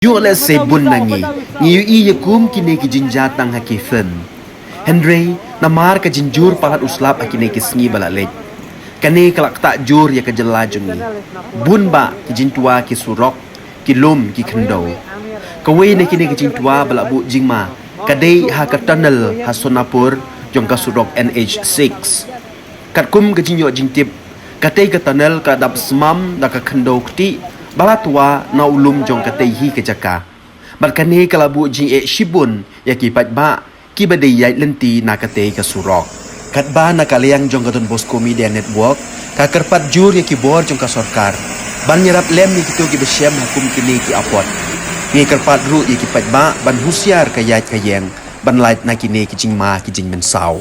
Yo le se bun nangi ngiu I yakum kini ki jinjat nang hakifen Henry namar ka jinjur palat uslap akine ki sngi balalek kane kalak tak jur ya ka jelajungi bun ba ki jintua ki surok ki lum ki kendo kawe ne kini ki jintua balabu jingma kadai ha ka tunnel ha sonapur jong ka surok NH6 kat kum ka jinyo jingtip katai ka tunnel ka dap smam da ka kendo kti balatua na ulum jong katai hi ke jaka barkane kalabu jing e shibun ya ki patba ki badai yai lenti na katai ka surok katba na kaliang jong ka Don Bosco Media Network ka kerpat jur ya ki bor jong ka sarkar ban nyerap lem ni kitu ki besyam hukum kini ki apot ni kerpat ru ya ki patba ban husiar ka yai ka yeng ban lait na kini ki jing ma ki jing mensau